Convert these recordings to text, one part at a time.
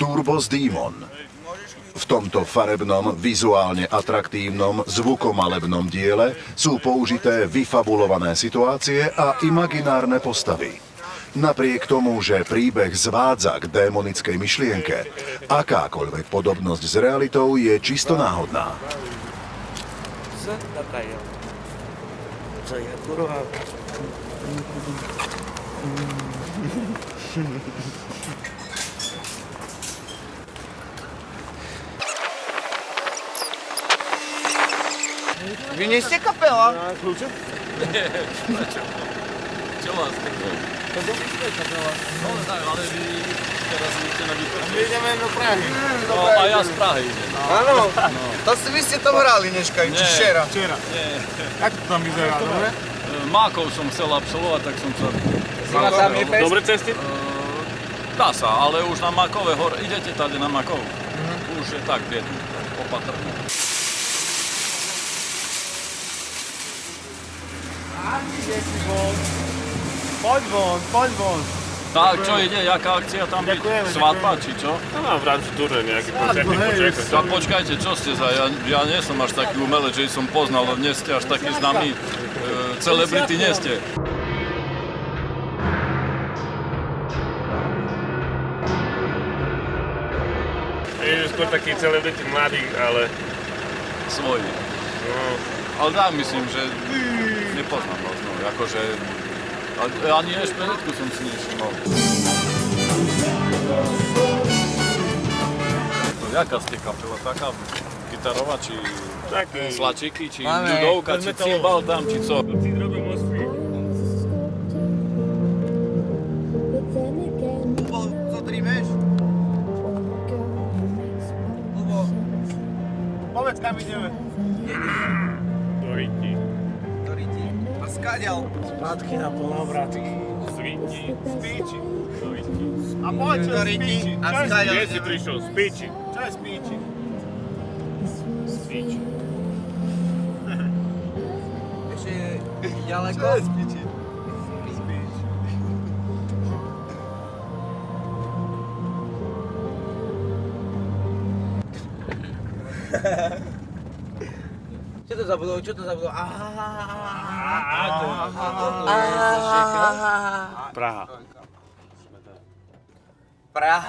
Turbos Demon. V tomto farebnom, vizuálne atraktívnom, zvukomalebnom diele sú použité vyfabulované situácie a imaginárne postavy. Napriek tomu, že príbeh zvádza k démonickej myšlienke, akákoľvek podobnosť s realitou je čisto náhodná. Vy nie ste kapela? Kľúče? Nie, čo vás takto? To je kapela. No tak, ale vy teraz idete na výpočet. My ideme do Prahy. No a ja z Prahy idem. Áno, to si vy ste tam hrali dneska, či včera? Včera. Nie, Jak to tam vyzerá, dobre? Mákov som chcel absolvovať, tak som sa... Tam je fest? Dobre cesty? Dá sa, ale už na Mákové hore, idete tady na Mákov. Už je tak biedný, opatrne. Poď von. Tak, čo ide, jaká akcia tam byť? Ďakujeme, Svadba, či čo? No, v rámci turné nejaký počekaj. Tak počkajte, čo ste za, ja nie som až taký umelec, že som poznal, ale nie ste až taký známy, celebrity nie ste. Je skôr taký celebrity mladých, ale... Svoji. No, Ale tak myslím, že nepoznám možno, akože... Ani špeletku som si nevšimol. Jaká ste kapela? Taká gitarová, či taký... slačiky, či Máme, ľudovka, či cymbal tam, či co? Cít robím Moskvy. Co trímeš? Povedz, kam ideme. Do Riti. A skáďal? Spátky na plnovrat. Z Riti. Spíči. Do Riti. A poď, čo je Spíči? A Čo je skáďal? Kde si prišiel? Z Piči. Čo je Spíči? Piči. Ešte ďaleko? Čo je Spíči? Čo to zabudol? Praha. Praha.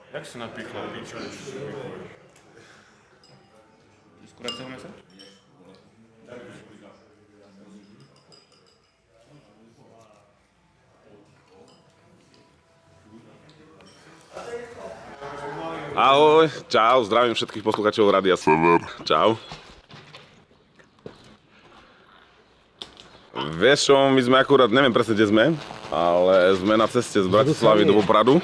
Jak si napíchla piču? Skuracujeme sa? Ahoj, čau, zdravím všetkých poslucháčov Rádia Sever. Čau. Vieš čo, my sme akurát, neviem presne, kde sme, ale sme na ceste z Bratislavy do Popradu.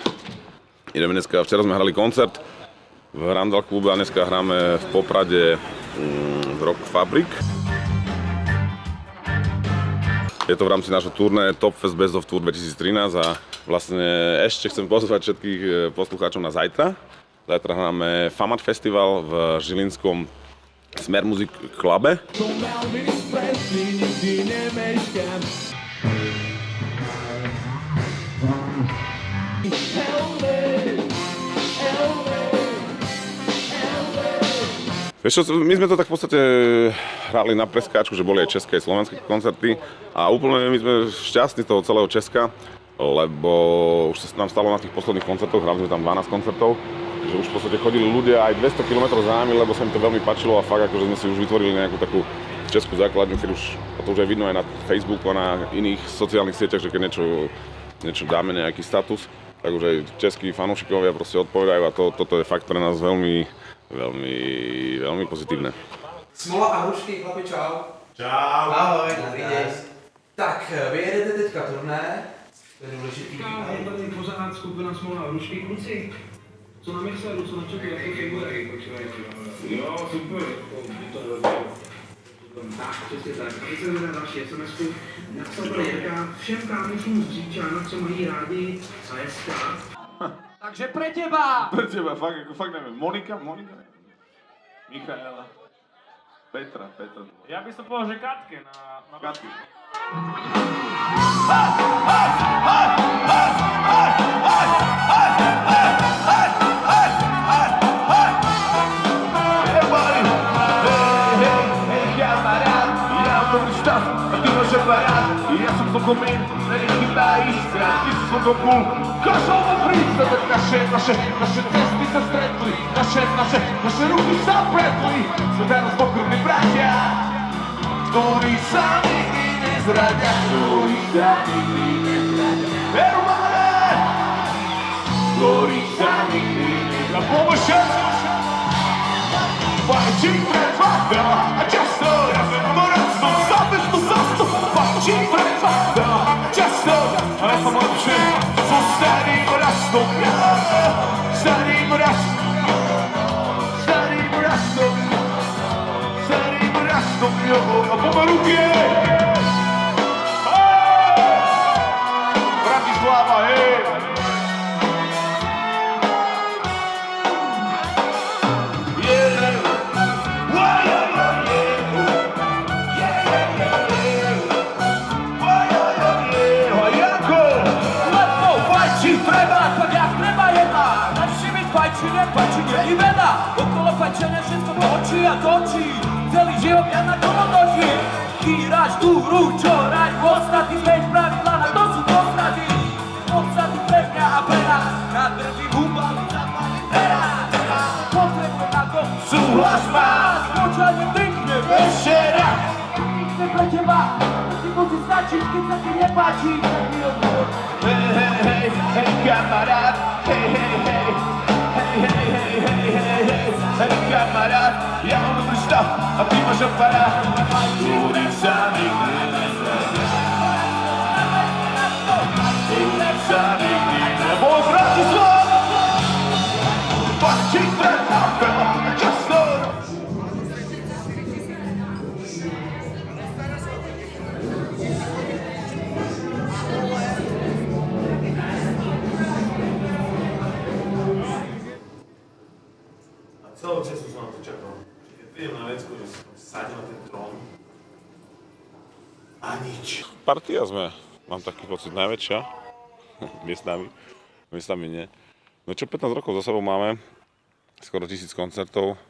Ideme dneska, včera sme hrali koncert v Randall klube a dneska hráme v Poprade v Rock Fabrik. Je to v rámci nášho turné Top Fest Best of Tour 2013 a vlastne ešte chcem pozvať všetkých poslucháčov na zajtra. Zajtra hráme Famat Festival v Žilinskom Smer Music Clube. Vieš čo, my sme to tak v podstate hrali na preskáčku, že boli aj české, aj slovenské koncerty a úplne my sme šťastní z toho celého Česka, lebo už sa nám stalo na tých posledných koncertoch, hrali sme tam 12 koncertov, že už v podstate chodili ľudia aj 200 km za nami, lebo sa im to veľmi páčilo a fakt akože sme si už vytvorili nejakú takú českú základňu, keď už, a to už aj vidno aj na Facebooku a na iných sociálnych sieťach, že keď niečo dáme, nejaký status, tak už aj českí fanúšikovia proste odpovedajú a toto je fakt pre nás veľmi pozitívne. Smola a Hrušky, chlapi, čau. Čau. Ahoj, dobrý deň. Tak, vy jedete teďka turné, to je důležitý. Tady pořád skupina Smola a Hrušky, kluci. Co na mixéru, co na čeku, jak to figure? Jo, super. Tak, přesně tak. A teď jsem teda další SMS-ku. Napsal to Jirka všem kámošům z Říčána, co mají rádi ASK. Takže pre teba! Pre teba, fakt neviem. Monika? Michaela. Petra. Ja by som povedal, že Katke na Katky. Ja som celkom in, nechybá iskra, ty si celkom cool. Košová prístave, naše cesty sa stretli, naše ruky sa pretli. Sme teraz pokrvní bratia, ktorí sa nikdy nezradia, Hermane! Ktorí sa nikdy nezradia. Pomôžem! Fighting friends, a často, ja som morasto, zasto, fighting friends, často, a ja som lepšie, so starým rastom, starým rastom, a poďme ruky! Bratislava, hej! Nepáči, veda, okolo fajčenia všetko točí a točí. Celý život ja na koho noží. Chýraš túru, čo raj, podstaty, zmeň pravidla, na to sú podstaty. Podstaty pre mňa a pre nás, na drvý húbali, zapali teraz. Potrebujeme na to súhlas vás, počane vdýchne ešte raz. Vdýchne pre teba, ty musí stačiť, keď sa ti nepáči. Hej, kamarát, hej, kamarát, ja mám dobrý stav a ty máš aparát, ktorý sa nikdy nezradia. Ktorý sa nikdy nezradia. Bol Bratislava! Fighting friends, často! Celou cestu som na to čakal. Keď prídem na vecku, že som sadil na ten trón. A nič. Partia sme, mám taký pocit, najväčšia. Miestami nie. No čo 15 rokov za sebou máme, skoro 1000 koncertov.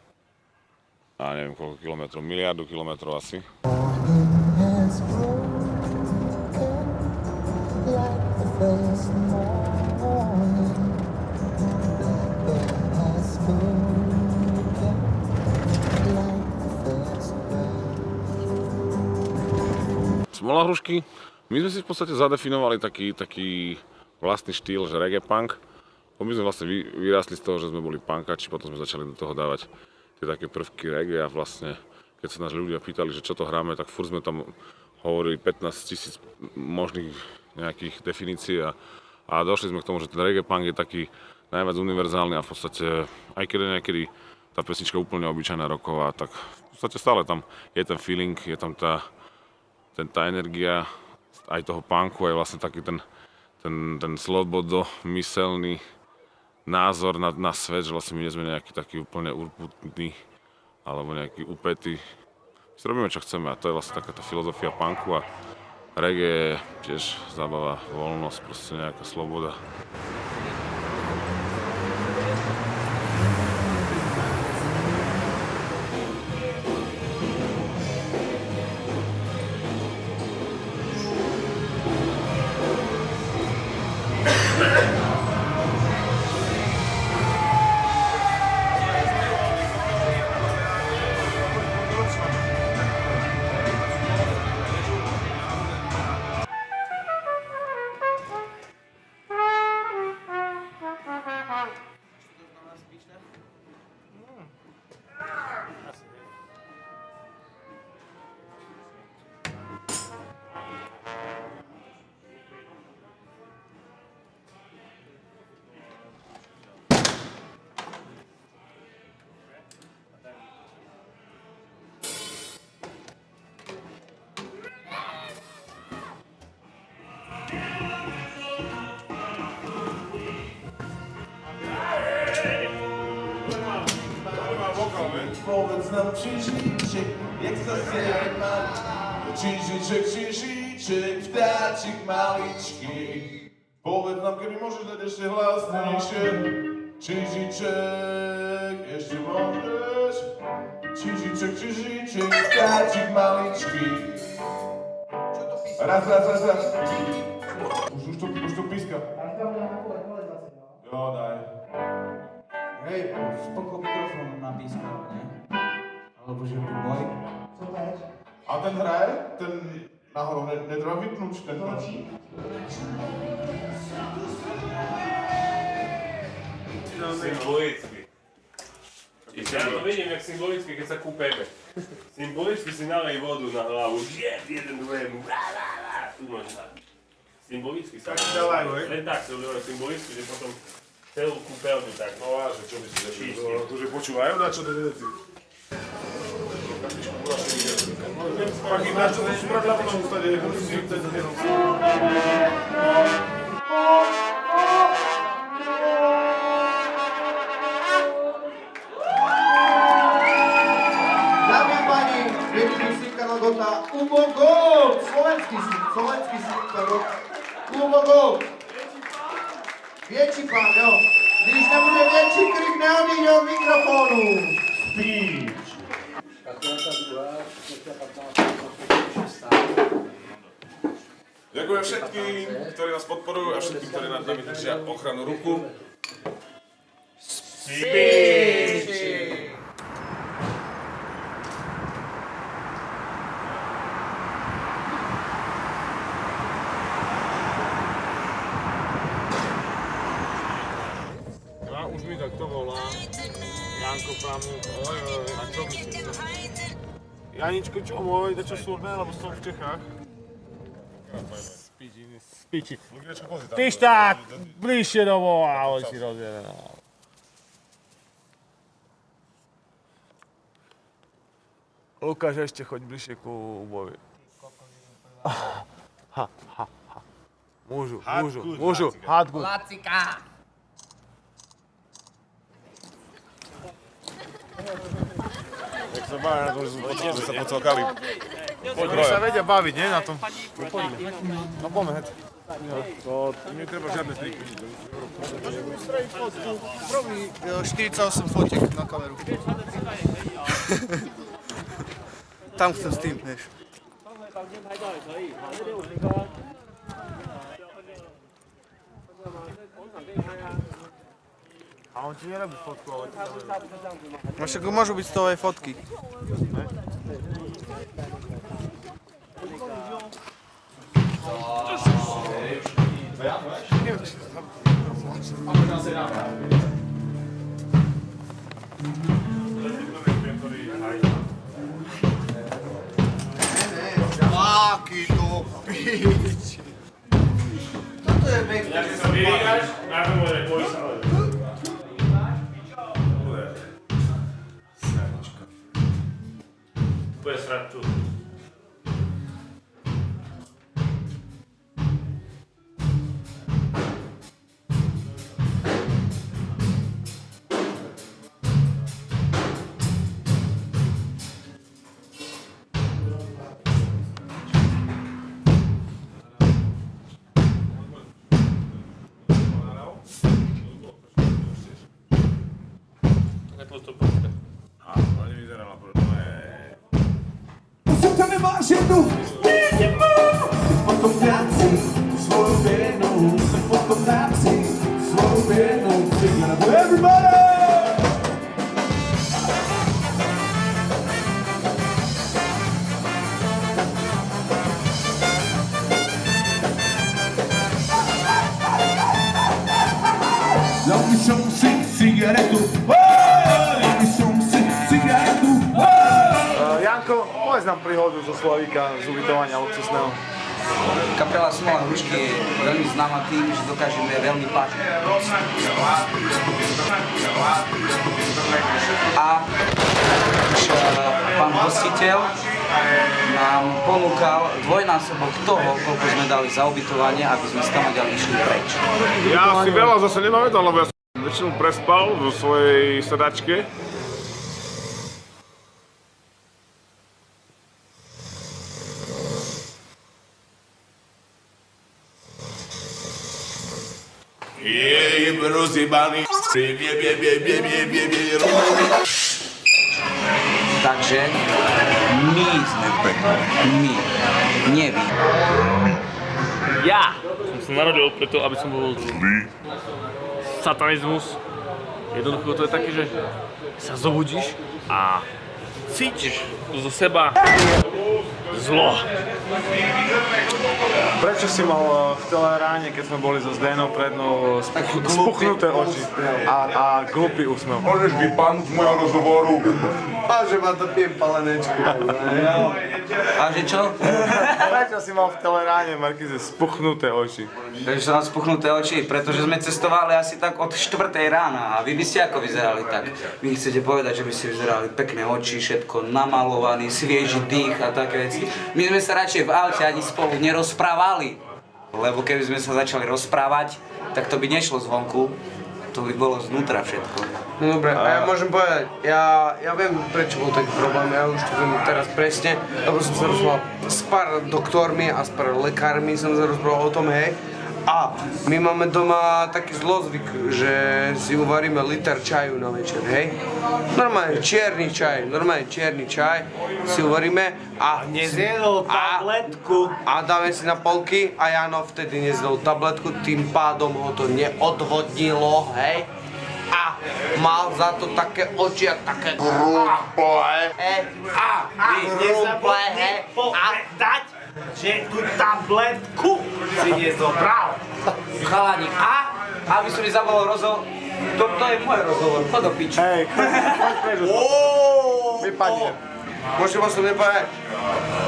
A neviem koľko kilometrov, miliardu kilometrov asi. Smolahrušky, my sme si v podstate zadefinovali taký vlastný štýl, že reggae punk. My sme vlastne vyrástli z toho, že sme boli punkači, potom sme začali do toho dávať tie také prvky reggae a vlastne, keď sa nás ľudia pýtali, že čo to hráme, tak furt sme tam hovorili 15 000 možných nejakých definícií a došli sme k tomu, že ten reggae punk je taký najviac univerzálny a v podstate, aj keď je niekedy tá pesnička úplne obyčajná rocková, tak v podstate stále tam je ten feeling, je tam tá energia aj toho punku, aj vlastne taký ten slobodomyselný názor na svet, že vlastne my nie sme nejaký taký úplne urputný alebo nejaký upätý. My si robíme, čo chceme a to je vlastne taká tá filozofia punku a reggae je tiež zábava, voľnosť, proste nejaká sloboda. Powiedz nam krzyżyczek, jak zasejemy mali. Krzyżyczek, ptacik maliczki. Powiedz nam, kiedy możesz dać jeszcze glasniejsze. Krzyżyczek, jeszcze możesz. Krzyżyczek, ptacik maliczki. Raz. Už to píska. Jo, daj. Hej, spoko mikrofon na pískal, ne? Alebo že tu boj. Co to je? A ten hraje? Ten nahoru netreba vypnúť ten hrač. Symbolicky. Ja to vidím, jak symbolicky, keď sa kúpeme. Symbolicky si nalej vodu na hlavu. Jeden druhému. Tu máš na. Symbolicky sa. Tak dávaj, hej? Len tak sa udělá symbolicky, že potom celú kúpeľňu tak. No a že čo by si začali? Akože počúvajú na čo to veci? Pak ináč to sú pravda, potom stade, ako si chcete jenom. Dámy a páni, veľký Sinkanov Gota, Umogol! Slovenský Sinkanov. Umogol! Větší pán, jo. Když nebude větší krik, neodíď od mikrofonu. Speech. Ďakujem všetkým, ktorí nás podporujú a všetkým, ktorí nad nami držia ochranu ruku. A už mi takto volá. Janko Pramu. A čo myslíte? Janičko, čo môj, čo súrne, lebo som v Čechách. Spíči. Tyž tak, bližšie domov a on si rozjede. Lukáš, ešte choď bližšie ku Ubovi. Môžu. Hádku. Lacika! Jak sa bavia na tom, že sa pocokali. Oni sa vedia baviť, nie? Na tom. No poďme hneď. To netreba žiadne triky. Prvý 48 fotiek na kameru. Tam chcem s tým, vieš. A on ti nerobí fotku, ale ti No však môžu byť z toho aj fotky. Aký to pič. Toto je pekné. Ja si sa vyríkaš, na to môže boj sa. Bude srať tu. To nemáš jednu minimum. Potom práci, svoju věrnou, potom práci, svoju věrnou. Everybody! Dal by som si cigaretu, dal by som si cigaretu. Janko, povedz nám príhodu zo Slovíka, z ubytovania luxusného. Kapela Smola Hrušky je veľmi známa tým, že dokážeme veľmi páčiť. A už pán hostiteľ nám ponúkal dvojnásobok toho, koľko sme dali za ubytovanie, aby sme stamaďali išli preč. Ja si veľa zase nenavedal, lebo ja som väčšinu prespal vo svojej sedačke. Takže my sme pekní. My. Nie vy. Ja som sa narodil preto, aby som bol zlý. Satanizmus. Jednoducho to je také, že sa zobudíš a cítiš zo seba zlo. Prečo si mal v Teleráne, keď sme boli so Zdenou prednou, spuchnuté oči a glupý úsmev? Môžeš vypadnúť z môjho rozhovoru. A že ma to pijem palenečku. A že čo? Prečo si mal v Teleráne, Markize, spuchnuté oči? Prečo som mal spuchnuté oči? Pretože sme cestovali asi tak od 4 rána a vy by ste ako vyzerali tak? Vy chcete povedať, že by ste vyzerali pekné oči, všetko namalovaný, svieži dých a také veci. My sme sa radšej v aute ani spolu nerozprávali. Lebo keby sme sa začali rozprávať, tak to by nešlo zvonku. To by bolo znútra všetko. No dobre, a ja môžem povedať, ja viem, prečo bol taký problém, ja už to viem teraz presne, lebo som sa rozprával s pár doktormi a s pár lekármi som sa rozprával o tom, hej. A my máme doma taký zlozvyk, že si uvaríme liter čaju na večer, hej. Normálne čierny čaj si uvaríme a Nezjedol tabletku. A dáme si na polky a Jano vtedy nezjedol tabletku, tým pádom ho to neodvodnilo, hej. A mal za to také oči a také hrúble, a hrúble, a dať, že tú tabletku si nezobral. Chalani, a aby som mi zavolal rozhovor, to je môj rozhovor, chod do piči. Hej, vypadne. Môžem osobne povedať,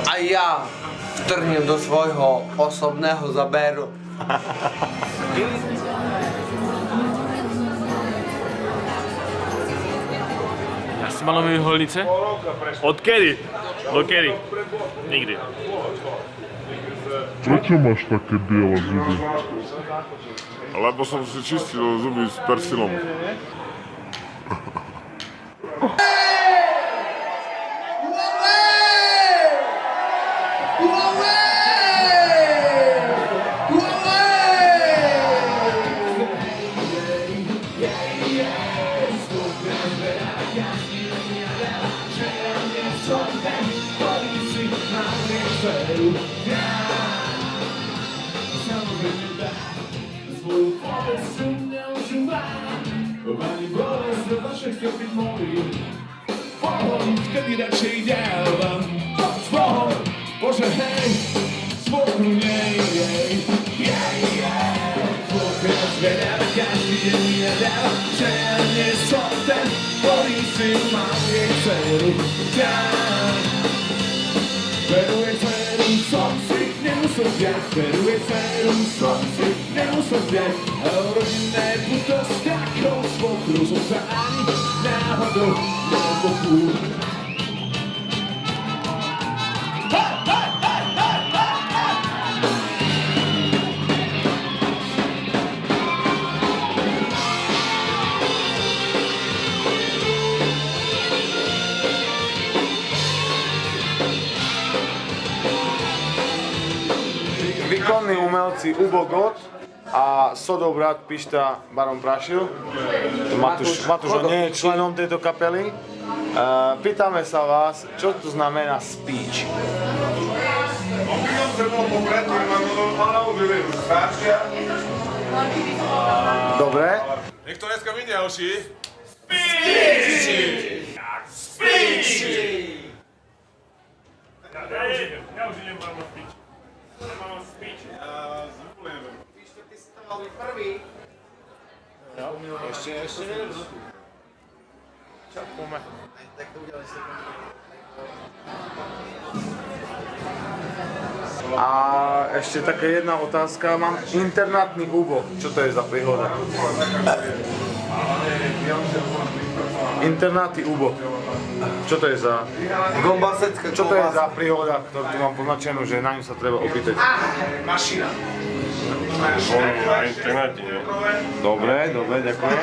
a ja vtrhnem do svojho osobného zaberu. Ja si mal nové holnice? Odkedy? Dokedy? Nikdy. Prečo máš také biele zuby? Lebo som si čistil zuby s persilom. Pani bolest, zawsze chcę być moim. Powoli, wtedy raczej działam. Swobód, Boże hej, swobód mniej, jej. Chłopie zmienia na każdy dzień i nadal. Że ja nie sądzę, policy mam jej celu. Peruje celu, sący, nie muszę wiać. Peruje celu, sący, nie muszę wiać. A rodzinne buto z taką swokru rzucani náhodou do boku. Výkonní umelci Ubo God a Sodov brat Pišta Baron Prašil. Matúš nie je členom tejto kapely. Pýtame sa vás, čo to znamená speech? Dobre. Niekto dneska mi ďalší. Ja už idem vám na speech. Nemám speech. Píšte, ty si to mal byť prvý. Ešte neviem. Čo, poďme. Tak to udělali si. A ešte taká jedna otázka, mám internátny Ubo. Čo to je za príhoda? Internátny Ubo. Čo to je za... Gombasecká Čo to je za príhoda, ktorú tu mám poznačenú, že na ňu sa treba opýtať? Mašina. Na internáte, nie? Dobre, ďakujem.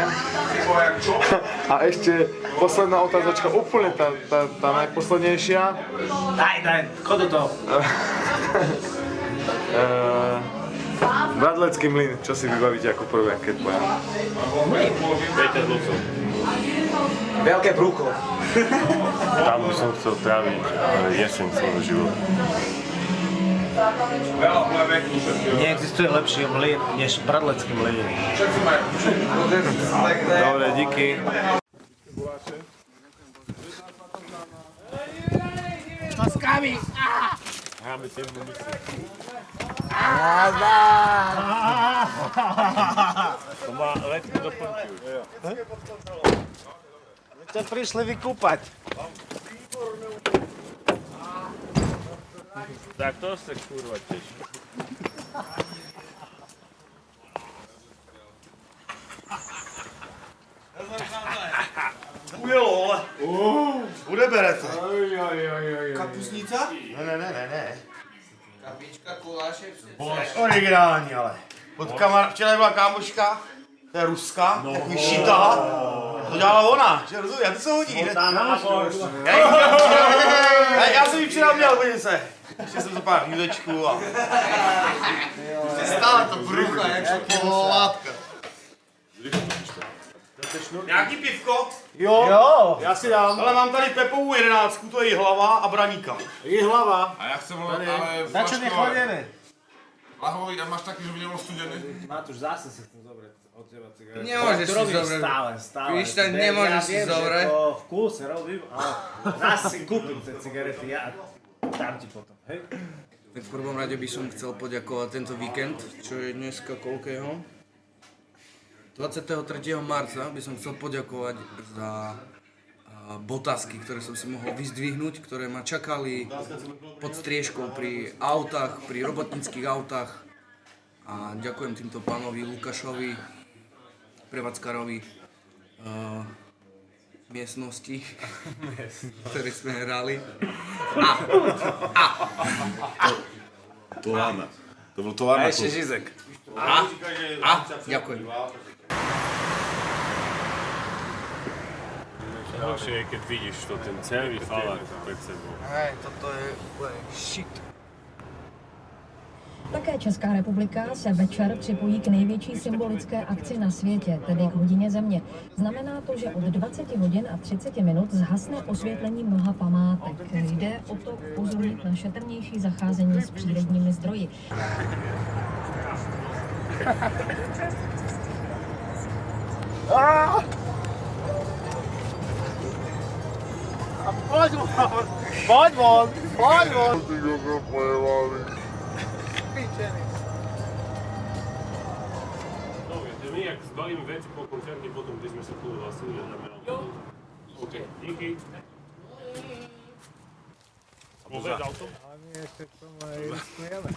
A ešte posledná otázočka, úplne tá najposlednejšia. Daj, chod do toho. Bradlecký mlyn, čo si vybavíte ako prvé, keď pojem? Peťa s otcom. Veľké brúcho. Tam by som chcel tráviť jeseň svojho života. Neexistuje lepší mlyn než Bradlecký mlyn. Dobre, díky. Paskami! Hráme si jednu misi. To má letku doplňujú. My ťa prišli vykúpať. Tak to sa kurva teší. Ujelo, ale. Bude berete. Kapusnica? Ne. Kapička, koláše, Originální, ale. Včera byla kámoška, to je ruská, takový šitá. To dělala ona, že rozumíš, a ty se hodí, ne? Já jsem ji včera měl, podívej se. Ještě jsem to pár hnůdečků a... Stále to brucha, jak poholátka. Nějaký pivko? Jo. Já si dám. Ale mám tady Pepovou 11, to je hlava a braníka. Hlava. A ja chcem ale Na čo nechodíme? Lahový, a máš taký, že by nebol studený? Matúš, zase si chcem zobrať od teba cigaretu. Nemôžeš si zobrať. Stále. Krištof, nemôžeš si zobrať. Ja viem, že to v kúse robím, ale zase si kúpim tie cigarety, ja dám ti potom, hej? Tak v prvom rade by som chcel poďakovať tento víkend, čo je dneska koľkého. 23. marca by som chcel poďakovať za botasky, ktoré som si mohol vyzdvihnúť, ktoré ma čakali pod striežkou pri autách, pri robotníckych autách. A ďakujem týmto pánovi Lukášovi, prevádzkarovi miestnosti, ktoré sme hrali. Továrna. To bol továrna. A ešte Žizek. Ďakujem. Ďalšie je, keď vidíš to, ten celý falák pred sebou. Hej, toto je úplne shit. Také Česká republika se večer připojí k největší symbolické akci na světě, tedy k hodině země. Znamená to, že od 20 hodin a 30 minut zhasne osvětlení mnoha památek. Jde o to upozornit na šetrnější zacházení s přírodními zdroji. Poď von! No, viete, my jak zbalíme veci po koncerte, potom kde sme sa tu hlasili a dáme auto. OK, díky. A povedz auto? A my ešte k tomu aj riskujeme.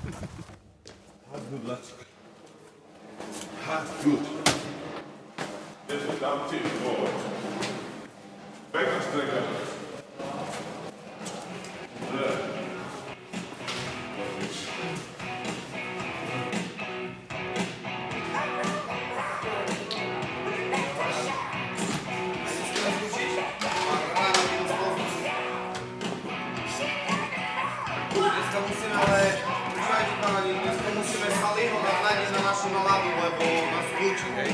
Dám ti, pekná streka. Dneska musíme ale, počúvajte páni, dneska musíme Saliho nahľadiť na našu náladu, lebo nás kľúči, hej.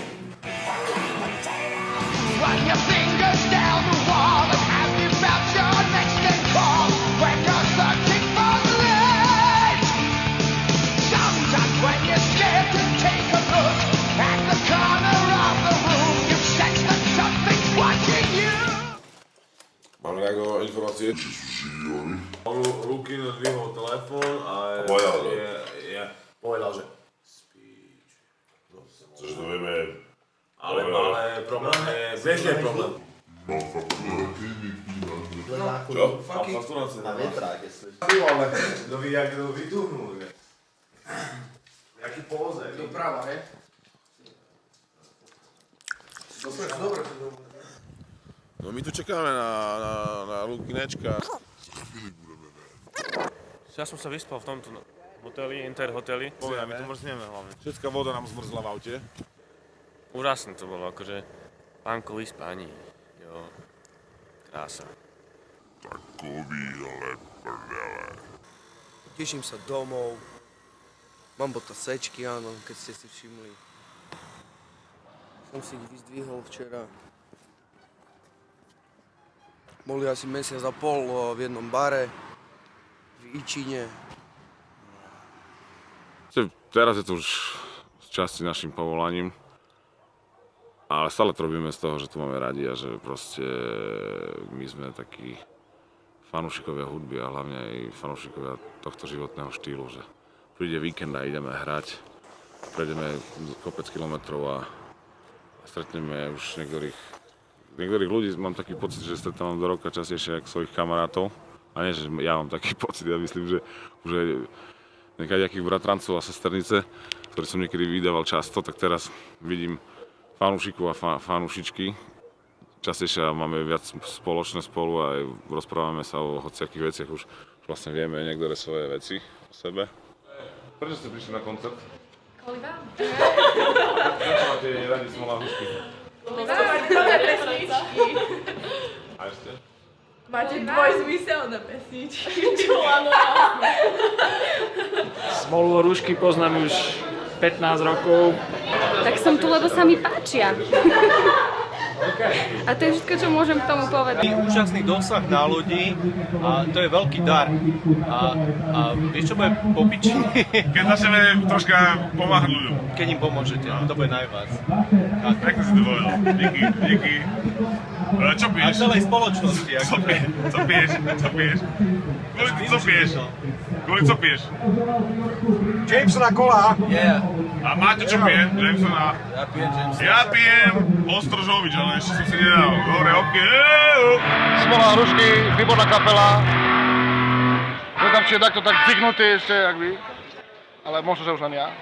Run your fingers down the wall and have you found your next and call when you're searching for the edge. Sometimes when you're scared to take a look at the corner of the room, you sense that something's watching you. Mám nejaké informácie? On ruky nadvihol telefón a povedal, že speech. Cože to vieme... Ale problém je, vieš, je problém. Čo? Na vetráke slyš. Ale to ví, jak to vytuhnul, že? Jaký póze. Doprava, hej? Dobre. No my tu čakáme na Lukinečka. Ja som sa vyspal v tomto hoteli, Interhoteli. My tu mrzneme hlavne. Všetká voda nám zmrzla v aute. Úžasné to bolo, akože pánko vyspanie. Jo, krása. Takový ale prdele. Teším sa domov. Mám botasečky, áno, keď ste si všimli. Som si ich vyzdvihol včera. Boli asi mesiac a pol v jednom bare v Ičine. Teraz je to už z časti našim povolaním, ale stále to robíme z toho, že tu máme radi a že proste my sme takí fanúšikovia hudby a hlavne aj fanúšikovia tohto životného štýlu, že príde víkend a ideme hrať, prejdeme kopec kilometrov a stretneme už niektorých ľudí, mám taký pocit, že stretávam do roka častejšie ako svojich kamarátov. A nie, že ja mám taký pocit, ja myslím, že už aj nejakých bratrancov a sesternice, ktorých som niekedy vydával často, tak teraz vidím fanúšikov a fanúšičky. Častejšie máme viac spoločné spolu a rozprávame sa o hociakých veciach, už vlastne vieme niektoré svoje veci o sebe. Prečo ste prišli na koncert? Kvôli vám. Prečo máte radi Smola Hrušky? Máte dobré pesničky. A ešte? Máte dvojzmyselné pesničky. Čo áno. Smolu Hrušky poznám už 15 rokov. Tak som tu, lebo sa mi páčia. A to je všetko, čo môžem k tomu povedať. Úžasný dosah na ľudí a to je veľký dar. A vieš, čo bude popiči? Keď začneme troška pomáhať ľuďom. Keď im pomôžete, to bude najviac. Pekne si to povedal. Díky. Čo piješ? A celej spoločnosti. Co piješ? Kvôli co piješ? Jamesona kola. Yeah. A máte čo pije? Jamesona? Ja pijem Jamesona. Ja pijem Ostrožovič, ale ešte som si nedal. Dobre, oké. Smola Hrušky, výborná kapela. Neznám, či je takto tak cignutý ešte, jak vy. Ale možno, že už len ja.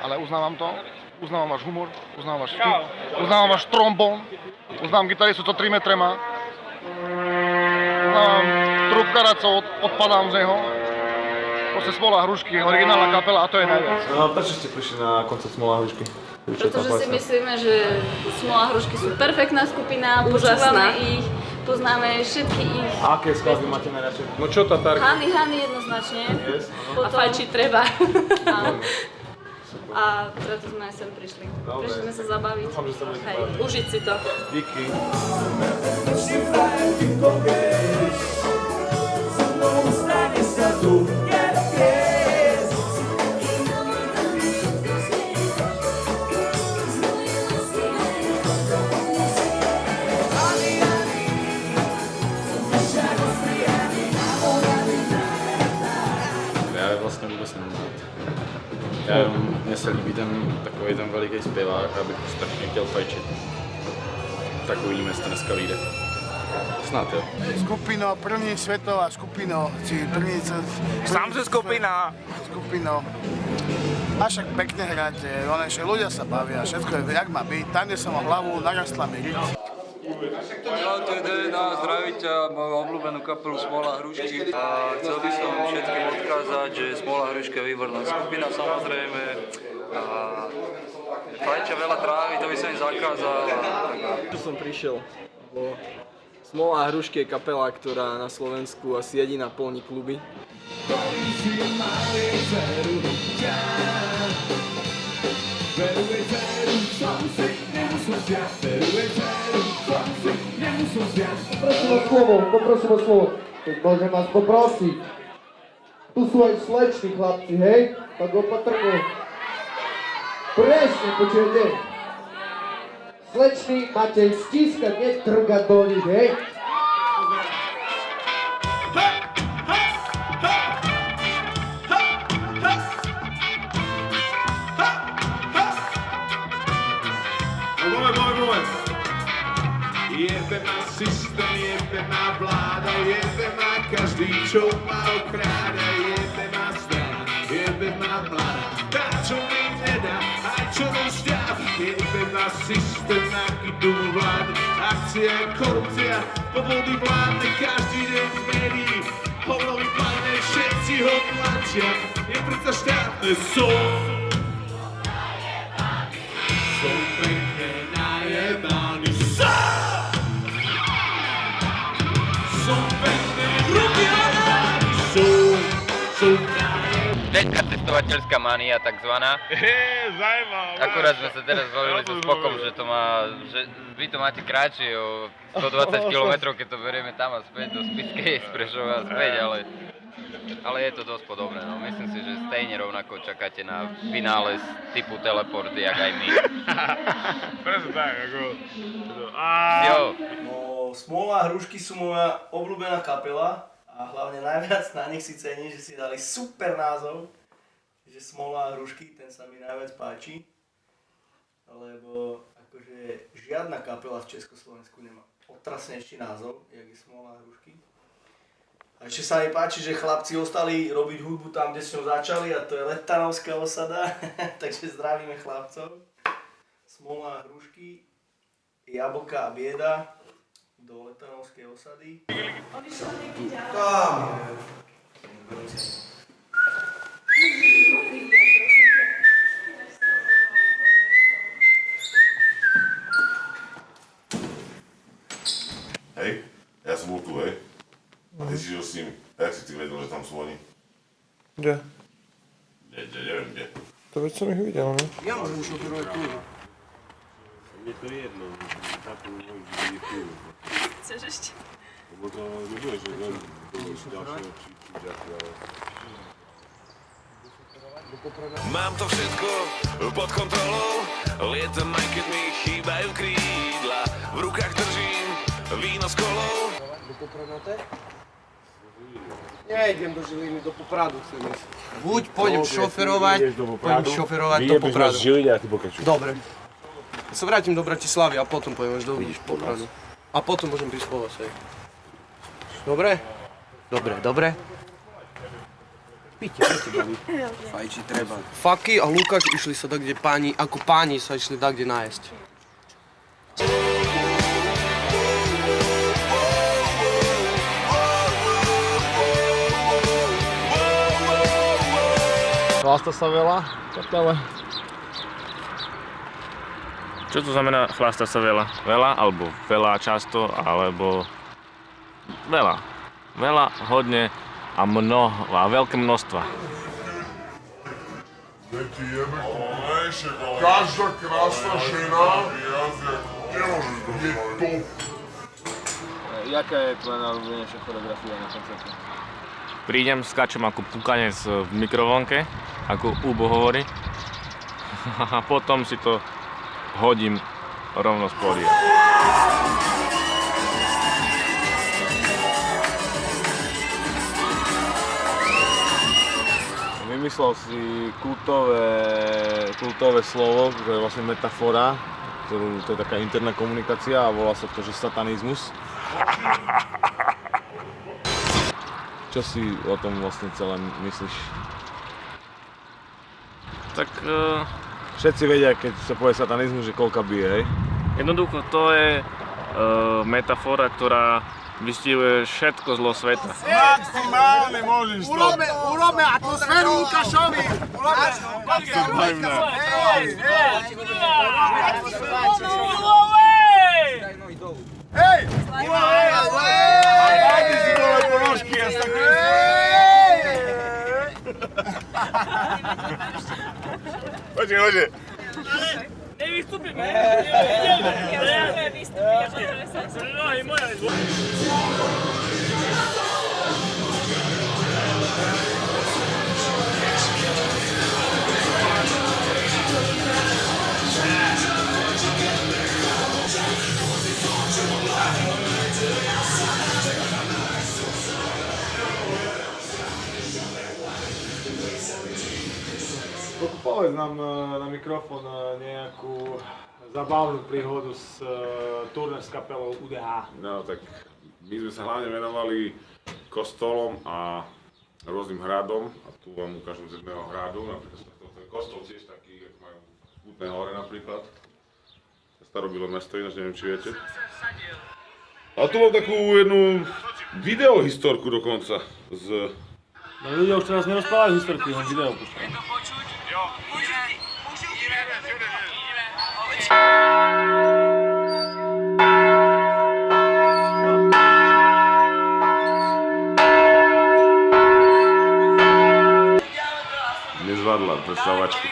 Ale uznávam to. Uznávam váš humor, uznávam váš vtip, uznávam váš trombón, uznávam gitaristu, co 3 metre má. Uznávam trúbkara, co odpadám z neho. Proste Smola Hrušky, originálna kapela a to je najviac. No, prečo ste prišli na koncert Smola Hrušky? Pretože si myslíme, že Smola Hrušky sú perfektná skupina, počúvame ich, poznáme všetky ich. A aké skladby máte najradšej? No čo Tatarky? Hany jednoznačne. Yes, a fajčiť treba. A preto sme sem prišli. Prišli sme sa zabaviť. Dúfam, že sa budete Hej, baviť. užiť si to. Díky. Já vlastně vůbec nemůžu. Mně se líbí takový ten veliký zpěvák, abych strašně chtěl fajčit. Tak uvidíme, jestli to dneska vyjde. Snad jo. Skupino, první svetová skupino, či první... Sám ze skupina. Skupino. A však pekne hráte, že ľudia sa bavia, všetko je jak má byť. Tam, kde som mal hlavu, narastla mi riť. Čaute, DNA, zdraví ťa, moju obľúbenú kapelu Smola Hrušky. A chcel by som všetkým odkázať, že Smola Hruška je výborná skupina samozrejme. A fajčia veľa trávy, to by som im zakázal. Tu som prišiel, lebo Smola Hrušky je kapela, ktorá na Slovensku asi jediná plní kluby. Poprosím o slovo. Keď môžem vás poprosiť. Tu sú aj sleční chlapci, hej? Tak opatrne. Presne, počujete? Sleční máte stískať, netrgať do nich, hej? Jebe ma systém, jebe ma vláda, jebe ma každý, čo ma okráda, jebe ma strana, jebe ma mladá, tá, čo mi nedá, aj čo rozťav, jebe ma systém, aký tu vládne, akcia, korupcia, podvody vládne, každý deň v médií, hovno vypadne, všetci ho tlačia, je predsa štátne, som pekne najebaný, Som pekne najebaný, som najebaný. Treťka cestovateľská mania takzvaná. Zajímavé. Akurát sme sa teraz bavili so Spokom, že vy to máte kratšie o 120 km, keď to berieme tam a späť do Spišskej, z Prešova a späť, ale je to dosť podobné. No. Myslím si, že stejne rovnako čakáte na vynález typu teleporty, jak aj my. Presne tak, ako... Jo. No, Smola a Hrušky sú moja obľúbená kapela a hlavne najviac na nich si cením, že si dali super názov, že Smola a Hrušky, ten sa mi najviac páči, lebo akože žiadna kapela v Československu nemá otrasnejší názov, jak je Smola a Hrušky. A ešte sa mi páči, že chlapci ostali robiť hudbu tam, kde s ňou začali, a to je Letanovská osada, takže zdravíme chlapcov. Smola a Hrušky, Jablka a bieda do Letanovskej osady. Tam je. Hej, ja som bol tu, hej. A ty si žil s nimi. Jak si ty vedel, že tam sú oni? Kde? Neviem kde. To veď som ich videl, ne? Ja môžem šoferovať tu. Mne to je jedno, takú môžem vidieť tu. Chceš ešte? Lebo to nebude, že len do ďalšieho příďaku, ale... Mám to všetko pod kontrolou, lietam aj keď mi chýbajú krídla. V rukách držím víno s kolou. Do Popradu? Nejdem do Žiliny, do Popradu chcem ísť. Buď pôjdem šoferovať do Popradu. z Žiliny a ty pokračuj. Dobre. Ja sa vrátim do Bratislavy a potom pôjdem až do Popradu. A potom môžem prísť po vás, hej. Dobre? Dobre. Píte, babi. Fajči treba. Faky a Lukáš išli sa tak, kde páni, ako páni sa išli tak, kde nájsť. Chlásta sa veľa, kapele. Čo to znamená chlásta sa veľa? Veľa, alebo veľa často, alebo veľa. Veľa, hodne a mnoho, a veľké množstva. Každá krásna žena je top. Jaká je tvoja najľúbenejšia choreografia na koncerte? Prídem, skáčem ako pukanec v mikrovlnke, ako Ubo hovorí. A potom si to hodím rovno z pódia. Vymyslel si kultové slovo, ktoré je vlastne metafora, to je taká interná komunikácia a volá sa to, že satanizmus. Čo si o tom vlastne celé myslíš? Tak... Všetci vedia, keď sa povie satanizmus, že koľka bije, hej? Jednoducho, to je metafora, ktorá vystihuje všetko zlo sveta. Maximálne môžeš to. Urobme atmosféru Lukášovi. Hej! Dajte si dole ponožky, ja sa Poďte. Nevystúpim, Povedz nám na mikrofón nejakú zabavnú príhodu z turné s kapelou UDH. No tak my sme sa hlavne venovali kostolom a rôznym hradom a tu vám ukážem z jedného hradu, napríklad ten kostol tiež taký, jak majú v Kutnej Hore napríklad. Starobylé mesto, ináč neviem, či viete. A tu mám takú jednu videohistorku dokonca z... No ľudia už teraz nerozprávajú historky, len video púšťajú. predstavovačky.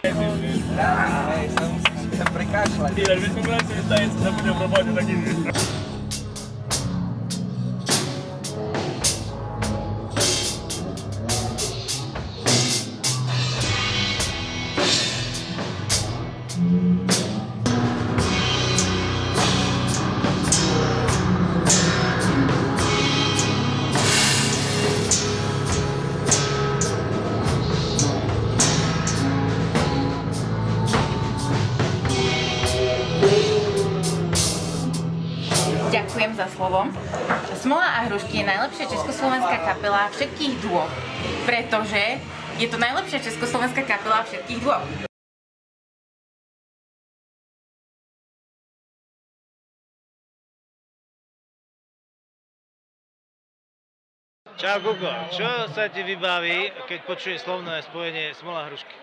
Hej, sa musíš prekašľať. Ty, veď sme brali si tajec, sa budem v robote taký. Ďakujem za slovo. Smola a hrušky je najlepšia československá kapela všetkých dôb, pretože je to najlepšia československá kapela všetkých dôb. Čau Gugo, čo sa ti vybaví, keď počuješ slovné spojenie smola a hrušky?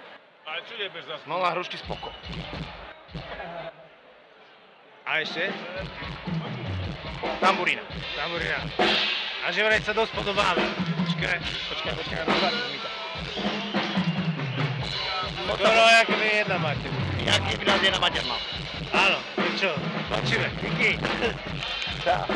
Ale čo jebeš za Smola a hrušky spoko. A ešte? Tamburína. Tamburína. A že vraj sa dosť podobáme. Počkaj, nazvať mi to. Skoro jak by jedna mater. Jak by nás jedna mater mal. Áno, čo? Počíme. Díky. Čau.